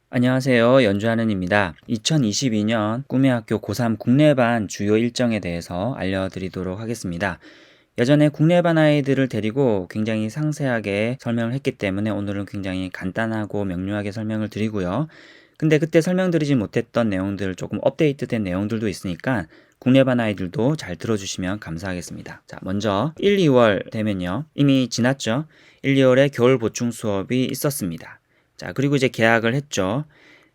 안녕하세요. 연주하는입니다. 2022년 꿈의 학교 고3 국내반 주요 일정에 대해서 알려드리도록 하겠습니다. 예전에 국내반 아이들을 데리고 굉장히 상세하게 설명을 했기 때문에 오늘은 굉장히 간단하고 명료하게 설명을 드리고요. 근데 그때 설명드리지 못했던 내용들, 조금 업데이트된 내용들도 있으니까 국내반 아이들도 잘 들어주시면 감사하겠습니다. 자, 먼저 1, 2월 되면요. 이미 지났죠? 1, 2월에 겨울 보충 수업이 있었습니다. 자, 그리고 이제 개학을 했죠.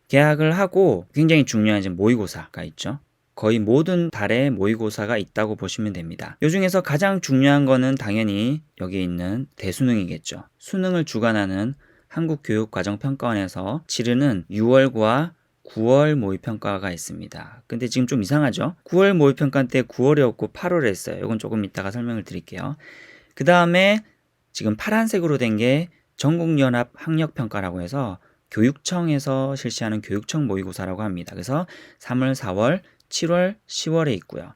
개학을 하고 굉장히 중요한 이제 모의고사가 있죠. 거의 모든 달에 모의고사가 있다고 보시면 됩니다. 이 중에서 가장 중요한 거는 당연히 여기 있는 대수능이겠죠. 수능을 주관하는 한국교육과정평가원에서 치르는 6월과 9월 모의평가가 있습니다. 근데 지금 좀 이상하죠? 9월 모의평가 때 9월에 없고 8월에 했어요. 이건 조금 이따가 설명을 드릴게요. 그 다음에 지금 파란색으로 된 게 전국연합 학력평가라고 해서 교육청에서 실시하는 교육청 모의고사라고 합니다. 그래서 3월, 4월, 7월, 10월에 있고요.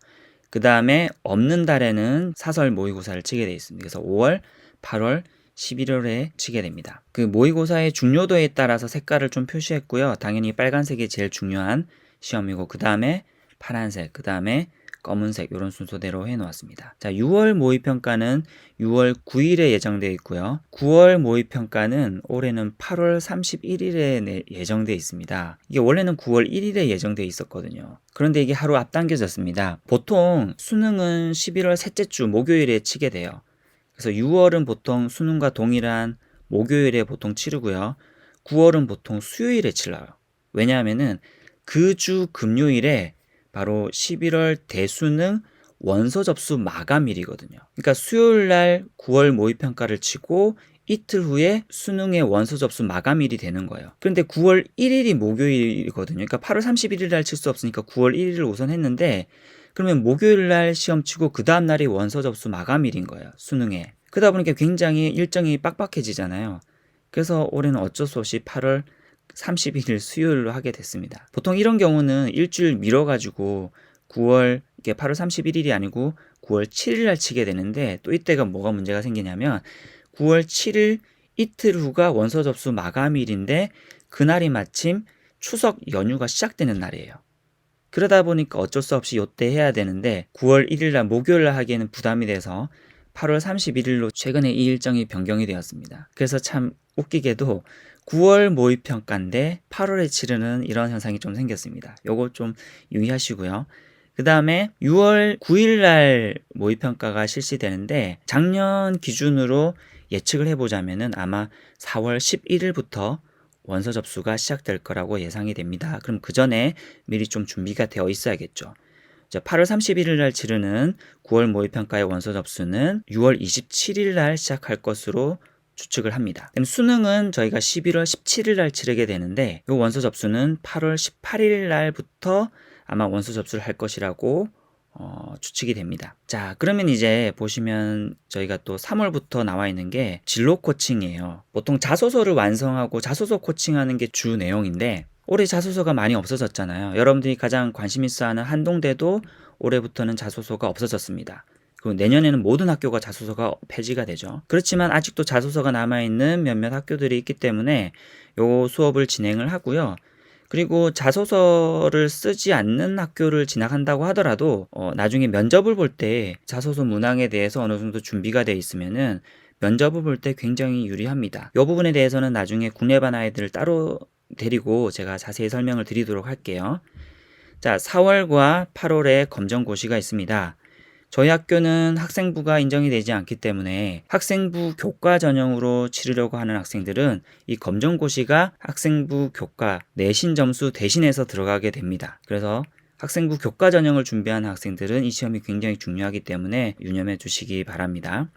그 다음에 없는 달에는 사설 모의고사를 치게 되어 있습니다. 그래서 5월, 8월, 11월에 치게 됩니다. 그 모의고사의 중요도에 따라서 색깔을 좀 표시했고요. 당연히 빨간색이 제일 중요한 시험이고 그 다음에 파란색, 그 다음에 검은색 이런 순서대로 해놓았습니다. 자, 6월 모의평가는 6월 9일에 예정되어 있고요. 9월 모의평가는 올해는 8월 31일에 예정되어 있습니다. 이게 원래는 9월 1일에 예정되어 있었거든요. 그런데 이게 하루 앞당겨졌습니다. 보통 수능은 11월 셋째 주 목요일에 치게 돼요. 그래서 6월은 보통 수능과 동일한 목요일에 보통 치르고요. 9월은 보통 수요일에 치러요. 왜냐하면은 그 주 금요일에 바로 11월 대수능 원서 접수 마감일이거든요. 그러니까 수요일 날 9월 모의평가를 치고 이틀 후에 수능의 원서 접수 마감일이 되는 거예요. 그런데 9월 1일이 목요일이거든요. 그러니까 8월 31일 날 칠 수 없으니까 9월 1일을 우선 했는데 그러면 목요일 날 시험 치고 그 다음 날이 원서 접수 마감일인 거예요. 수능에. 그러다 보니까 굉장히 일정이 빡빡해지잖아요. 그래서 올해는 어쩔 수 없이 8월 31일 수요일로 하게 됐습니다. 보통 이런 경우는 일주일 미뤄가지고 9월, 이게 8월 31일이 아니고 9월 7일 날 치게 되는데 또 이때가 뭐가 문제가 생기냐면 9월 7일 이틀 후가 원서 접수 마감일인데 그날이 마침 추석 연휴가 시작되는 날이에요. 그러다 보니까 어쩔 수 없이 요때 해야 되는데 9월 1일 날 목요일 날 하기에는 부담이 돼서 8월 31일로 최근에 이 일정이 변경이 되었습니다. 그래서 참 웃기게도 9월 모의평가인데 8월에 치르는 이런 현상이 좀 생겼습니다. 요거 좀 유의하시고요. 그 다음에 6월 9일 날 모의평가가 실시되는데 작년 기준으로 예측을 해보자면은 아마 4월 11일부터 원서 접수가 시작될 거라고 예상이 됩니다. 그럼 그 전에 미리 좀 준비가 되어 있어야겠죠. 8월 31일 날 치르는 9월 모의평가의 원서 접수는 6월 27일 날 시작할 것으로 추측을 합니다. 그럼 수능은 저희가 11월 17일 날 치르게 되는데 이 원서 접수는 8월 18일 날부터 아마 원서 접수를 할 것이라고 추측이 됩니다. 자, 그러면 이제 보시면 저희가 또 3월부터 나와 있는 게 진로 코칭이에요. 보통 자소서를 완성하고 자소서 코칭하는 게 주 내용인데 올해 자소서가 많이 없어졌잖아요. 여러분들이 가장 관심 있어 하는 한동대도 올해부터는 자소서가 없어졌습니다. 그리고 내년에는 모든 학교가 자소서가 폐지가 되죠. 그렇지만 아직도 자소서가 남아있는 몇몇 학교들이 있기 때문에 요 수업을 진행을 하고요. 그리고 자소서를 쓰지 않는 학교를 진학한다고 하더라도 나중에 면접을 볼 때 자소서 문항에 대해서 어느 정도 준비가 돼 있으면은 면접을 볼 때 굉장히 유리합니다. 이 부분에 대해서는 나중에 국내반 아이들을 따로 데리고 제가 자세히 설명을 드리도록 할게요. 자, 4월과 8월에 검정고시가 있습니다. 저희 학교는 학생부가 인정이 되지 않기 때문에 학생부 교과 전형으로 치르려고 하는 학생들은 이 검정고시가 학생부 교과 내신 점수 대신해서 들어가게 됩니다. 그래서 학생부 교과 전형을 준비하는 학생들은 이 시험이 굉장히 중요하기 때문에 유념해 주시기 바랍니다.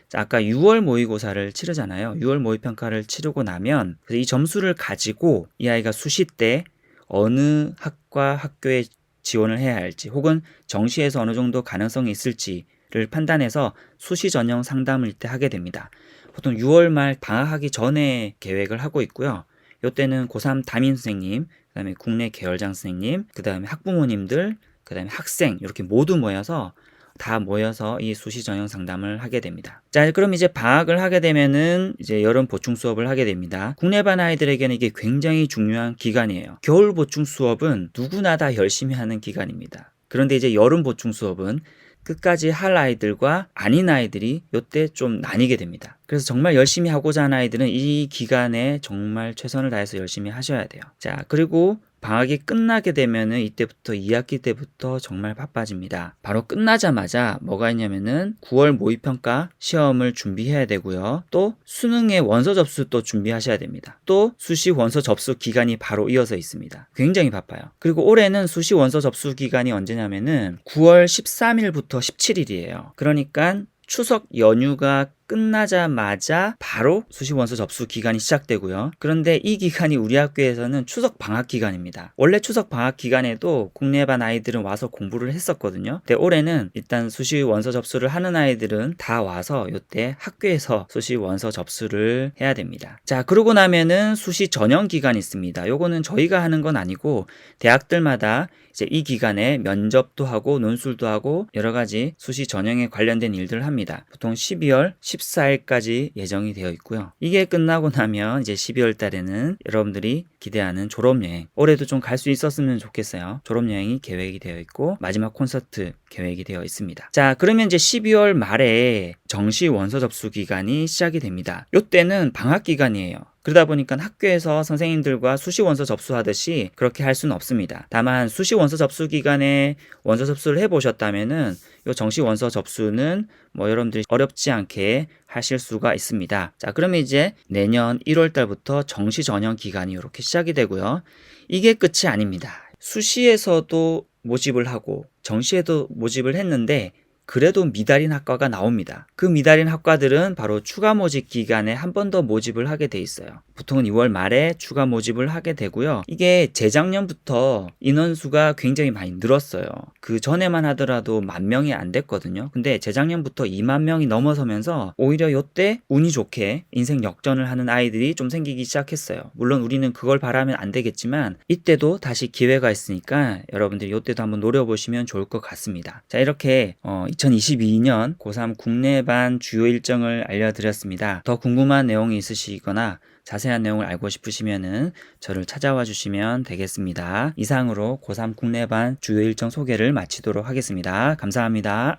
자, 아까 6월 모의고사를 치르잖아요. 6월 모의평가를 치르고 나면 이 점수를 가지고 이 아이가 수시 때 어느 학과 학교에 지원을 해야 할지 혹은 정시에서 어느 정도 가능성이 있을지를 판단해서 수시 전형 상담을 이때 하게 됩니다. 보통 6월 말 방학하기 전에 계획을 하고 있고요. 이때는 고3 담임 선생님, 그 다음에 국내 계열장 선생님, 그 다음에 학부모님들, 그 다음에 학생 이렇게 모두 모여서 다 모여서 이 수시 전형 상담을 하게 됩니다. 자, 그럼 이제 방학을 하게 되면은 이제 여름 보충 수업을 하게 됩니다. 국내반 아이들에게는 이게 굉장히 중요한 기간이에요. 겨울 보충 수업은 누구나 다 열심히 하는 기간입니다. 그런데 이제 여름 보충 수업은 끝까지 할 아이들과 아닌 아이들이 이때 좀 나뉘게 됩니다. 그래서 정말 열심히 하고자 하는 아이들은 이 기간에 정말 최선을 다해서 열심히 하셔야 돼요. 자, 그리고 방학이 끝나게 되면은 이때부터 2학기 때부터 정말 바빠집니다. 바로 끝나자마자 뭐가 있냐면은 9월 모의평가 시험을 준비해야 되고요. 또 수능의 원서 접수 또 준비하셔야 됩니다. 또 수시 원서 접수 기간이 바로 이어서 있습니다. 굉장히 바빠요. 그리고 올해는 수시 원서 접수 기간이 언제냐면은 9월 13일부터 17일이에요. 그러니까 추석 연휴가 끝나자마자 바로 수시 원서 접수 기간이 시작되고요. 그런데 이 기간이 우리 학교에서는 추석 방학 기간입니다. 원래 추석 방학 기간에도 국내반 아이들은 와서 공부를 했었거든요. 근데 올해는 일단 수시 원서 접수를 하는 아이들은 다 와서 이때 학교에서 수시 원서 접수를 해야 됩니다. 자, 그러고 나면은 수시 전형 기간이 있습니다. 요거는 저희가 하는 건 아니고 대학들마다 이제 이 기간에 면접도 하고 논술도 하고 여러 가지 수시 전형에 관련된 일들을 합니다. 보통 12월 14일까지 예정이 되어 있고요. 이게 끝나고 나면 이제 12월 달에는 여러분들이 기대하는 졸업여행, 올해도 좀 갈 수 있었으면 좋겠어요. 졸업여행이 계획이 되어 있고 마지막 콘서트 계획이 되어 있습니다. 자, 그러면 이제 12월 말에 정시 원서 접수 기간이 시작이 됩니다. 이때는 방학 기간이에요. 그러다 보니까 학교에서 선생님들과 수시 원서 접수하듯이 그렇게 할 수는 없습니다. 다만 수시 원서 접수 기간에 원서 접수를 해보셨다면은 이 정시 원서 접수는 뭐 여러분들이 어렵지 않게 하실 수가 있습니다. 자, 그러면 이제 내년 1월 달부터 정시 전형 기간이 이렇게 시작이 되고요. 이게 끝이 아닙니다. 수시에서도 모집을 하고 정시에도 모집을 했는데 그래도 미달인 학과가 나옵니다. 그 미달인 학과들은 바로 추가 모집 기간에 한 번 더 모집을 하게 돼 있어요. 보통은 2월 말에 추가 모집을 하게 되고요. 이게 재작년부터 인원수가 굉장히 많이 늘었어요. 그 전에만 하더라도 10,000명이 안 됐거든요. 근데 재작년부터 20,000명이 넘어서면서 오히려 이때 운이 좋게 인생 역전을 하는 아이들이 좀 생기기 시작했어요. 물론 우리는 그걸 바라면 안 되겠지만 이때도 다시 기회가 있으니까 여러분들이 이때도 한번 노려보시면 좋을 것 같습니다. 자, 이렇게 2022년 고3 국내반 주요 일정을 알려드렸습니다. 더 궁금한 내용이 있으시거나 자세한 내용을 알고 싶으시면은 저를 찾아와 주시면 되겠습니다. 이상으로 고3 국내반 주요 일정 소개를 마치도록 하겠습니다. 감사합니다.